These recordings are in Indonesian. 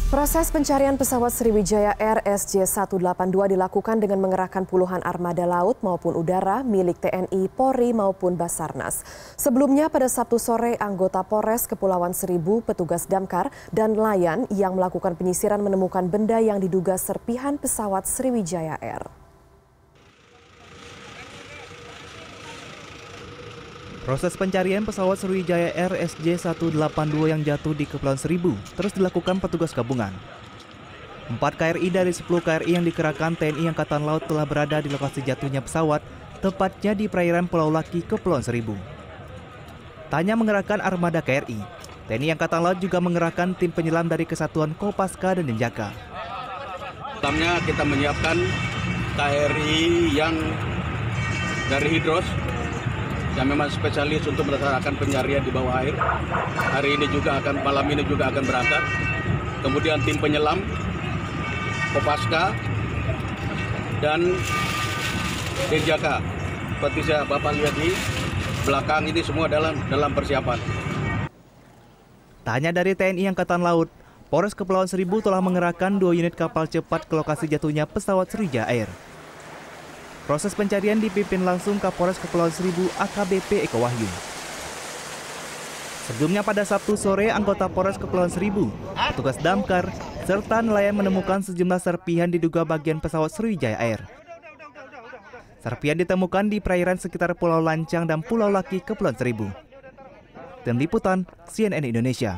Proses pencarian pesawat Sriwijaya Air SJ182 dilakukan dengan mengerahkan puluhan armada laut maupun udara milik TNI, Polri maupun Basarnas. Sebelumnya pada Sabtu sore, anggota Polres Kepulauan Seribu, petugas damkar, dan nelayan yang melakukan penyisiran menemukan benda yang diduga serpihan pesawat Sriwijaya Air. Proses pencarian pesawat Sriwijaya Air SJ182 yang jatuh di Kepulauan Seribu terus dilakukan petugas gabungan. 4 KRI dari 10 KRI yang dikerahkan TNI Angkatan Laut telah berada di lokasi jatuhnya pesawat, tepatnya di perairan Pulau Laki, Kepulauan Seribu. Tanya mengerahkan armada KRI, TNI Angkatan Laut juga mengerahkan tim penyelam dari Kesatuan Kopaska dan Denjaka. Pertama kita menyiapkan KRI yang dari Hidros, yang memang spesialis untuk melaksanakan pencarian di bawah air. Hari ini juga malam ini juga akan berangkat. Kemudian tim penyelam, Kopaska, dan Denjaka. Seperti Bapak lihat di belakang ini semua dalam persiapan. Tanya dari TNI Angkatan Laut, Polres Kepulauan Seribu telah mengerahkan 2 unit kapal cepat ke lokasi jatuhnya pesawat Sriwijaya Air. Proses pencarian dipimpin langsung Kapolres Kepulauan Seribu AKBP Eko Wahyu. Sebelumnya pada Sabtu sore, anggota Polres Kepulauan Seribu, petugas damkar, serta nelayan menemukan sejumlah serpihan diduga bagian pesawat Sriwijaya Air. Serpihan ditemukan di perairan sekitar Pulau Lancang dan Pulau Laki, Kepulauan Seribu. Tim Liputan, CNN Indonesia.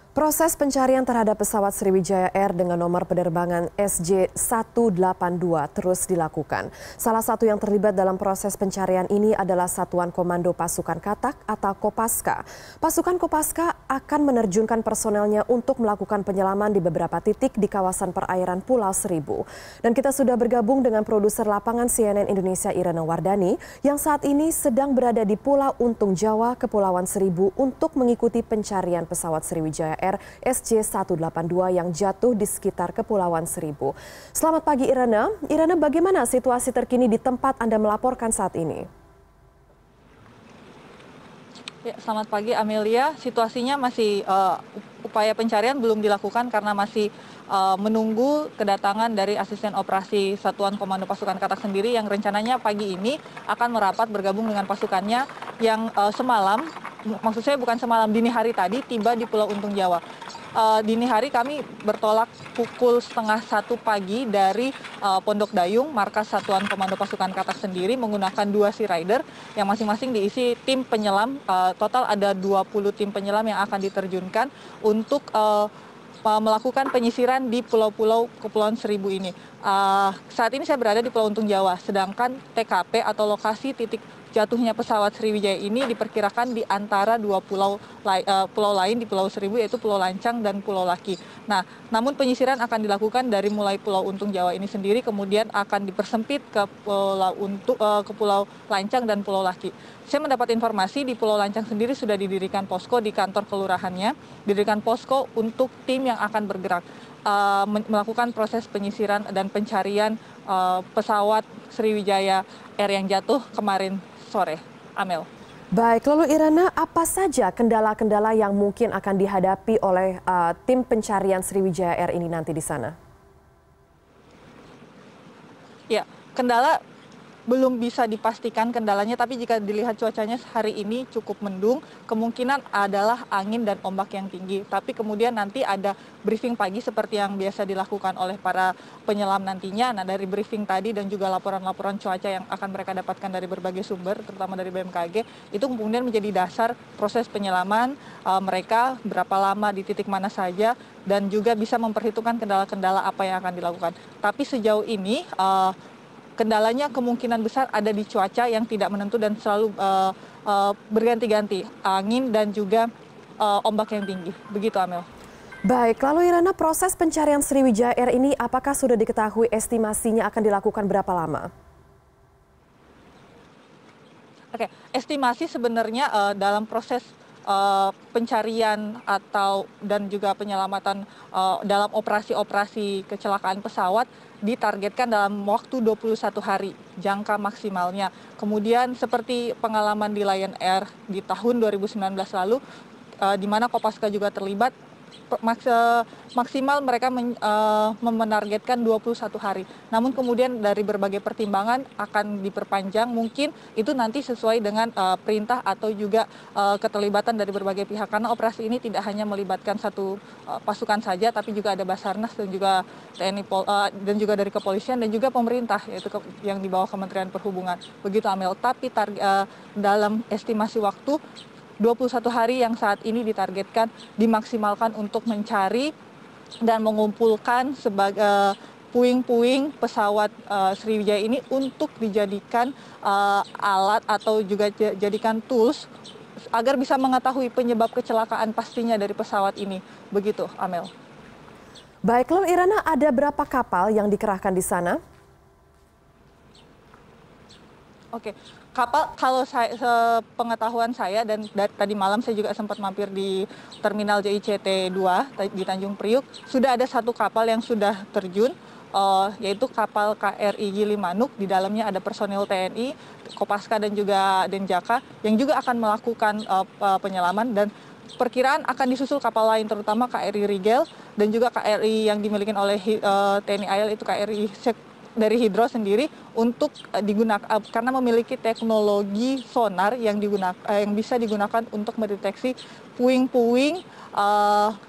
Proses pencarian terhadap pesawat Sriwijaya Air dengan nomor penerbangan SJ182 terus dilakukan. Salah satu yang terlibat dalam proses pencarian ini adalah Satuan Komando Pasukan Katak atau Kopaska. Pasukan Kopaska akan menerjunkan personelnya untuk melakukan penyelaman di beberapa titik di kawasan perairan Pulau Seribu. Dan kita sudah bergabung dengan produser lapangan CNN Indonesia Irena Wardani yang saat ini sedang berada di Pulau Untung Jawa, Kepulauan Seribu untuk mengikuti pencarian pesawat Sriwijaya Air SJ182 yang jatuh di sekitar Kepulauan Seribu. Selamat pagi Irena. Irena, bagaimana situasi terkini di tempat Anda melaporkan saat ini? Ya, selamat pagi Amelia. Situasinya masih upaya pencarian belum dilakukan karena masih menunggu kedatangan dari asisten operasi Satuan Komando Pasukan Katak sendiri yang rencananya pagi ini akan merapat bergabung dengan pasukannya yang semalam, maksud saya bukan semalam, dini hari tadi tiba di Pulau Untung Jawa. Dini hari kami bertolak pukul 12:30 pagi dari Pondok Dayung, markas Satuan Komando Pasukan Katak sendiri menggunakan 2 Sea Rider yang masing-masing diisi tim penyelam. Total ada 20 tim penyelam yang akan diterjunkan untuk melakukan penyisiran di pulau-pulau Kepulauan Seribu ini. Saat ini saya berada di Pulau Untung Jawa, sedangkan TKP atau lokasi titik jatuhnya pesawat Sriwijaya ini diperkirakan di antara 2 pulau lain di Pulau Seribu, yaitu Pulau Lancang dan Pulau Laki. Nah, namun penyisiran akan dilakukan dari mulai Pulau Untung Jawa ini sendiri, kemudian akan dipersempit ke Pulau Lancang dan Pulau Laki. Saya mendapat informasi di Pulau Lancang sendiri sudah didirikan posko di kantor kelurahannya, didirikan posko untuk tim yang akan bergerak melakukan proses penyisiran dan pencarian pesawat Sriwijaya Air yang jatuh kemarin sore. Amel. Baik, lalu Irena, apa saja kendala-kendala yang mungkin akan dihadapi oleh tim pencarian Sriwijaya Air ini nanti di sana? Ya, kendala belum bisa dipastikan kendalanya, tapi jika dilihat cuacanya hari ini cukup mendung, kemungkinan adalah angin dan ombak yang tinggi. Tapi kemudian nanti ada briefing pagi seperti yang biasa dilakukan oleh para penyelam nantinya. Nah, dari briefing tadi dan juga laporan-laporan cuaca yang akan mereka dapatkan dari berbagai sumber, terutama dari BMKG, itu kemudian menjadi dasar proses penyelaman mereka, berapa lama di titik mana saja, dan juga bisa memperhitungkan kendala-kendala apa yang akan dilakukan. Tapi sejauh ini kendalanya kemungkinan besar ada di cuaca yang tidak menentu dan selalu berganti-ganti, angin dan juga ombak yang tinggi. Begitu, Amel. Baik, lalu Irena, proses pencarian Sriwijaya Air ini apakah sudah diketahui estimasinya akan dilakukan berapa lama? Oke, estimasi sebenarnya dalam proses pencarian dan juga penyelamatan dalam operasi-operasi kecelakaan pesawat ditargetkan dalam waktu 21 hari, jangka maksimalnya. Kemudian seperti pengalaman di Lion Air di tahun 2019 lalu, di mana Kopaska juga terlibat, maksimal mereka menargetkan 21 hari. Namun kemudian dari berbagai pertimbangan akan diperpanjang, mungkin itu nanti sesuai dengan perintah atau juga keterlibatan dari berbagai pihak. Karena operasi ini tidak hanya melibatkan satu pasukan saja, tapi juga ada Basarnas dan juga TNI dan juga dari kepolisian dan juga pemerintah, yaitu yang di bawah Kementerian Perhubungan. Begitu Amel. Tapi dalam estimasi waktu 21 hari yang saat ini ditargetkan dimaksimalkan untuk mencari dan mengumpulkan sebagai puing-puing pesawat Sriwijaya ini untuk dijadikan alat atau juga jadikan tools agar bisa mengetahui penyebab kecelakaan pastinya dari pesawat ini. Begitu, Amel. Baik, lalu Irana, ada berapa kapal yang dikerahkan di sana? Oke. Kapal, kalau sepengetahuan saya dan tadi malam saya juga sempat mampir di Terminal JICT 2 di Tanjung Priuk, sudah ada satu kapal yang sudah terjun, yaitu kapal KRI Gilimanuk. Di dalamnya ada personil TNI, Kopaska dan juga Denjaka yang juga akan melakukan penyelaman, dan perkiraan akan disusul kapal lain terutama KRI Rigel dan juga KRI yang dimiliki oleh TNI AL, itu KRI dari Hydros sendiri, untuk digunakan karena memiliki teknologi sonar yang bisa digunakan untuk mendeteksi puing-puing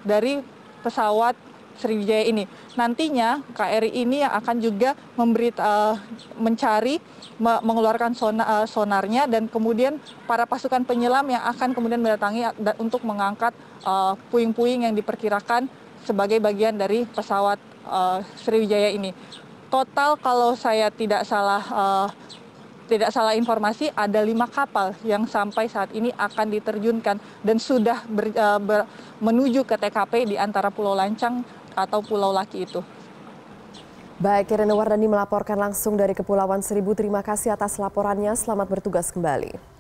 dari pesawat Sriwijaya ini. Nantinya KRI ini yang akan juga mengeluarkan sonarnya, dan kemudian para pasukan penyelam yang akan kemudian mendatangi untuk mengangkat puing-puing yang diperkirakan sebagai bagian dari pesawat Sriwijaya ini. Total kalau saya tidak salah informasi, ada 5 kapal yang sampai saat ini akan diterjunkan dan sudah menuju ke TKP di antara Pulau Lancang atau Pulau Laki itu. Baik, Irene Wardani melaporkan langsung dari Kepulauan Seribu. Terima kasih atas laporannya. Selamat bertugas kembali.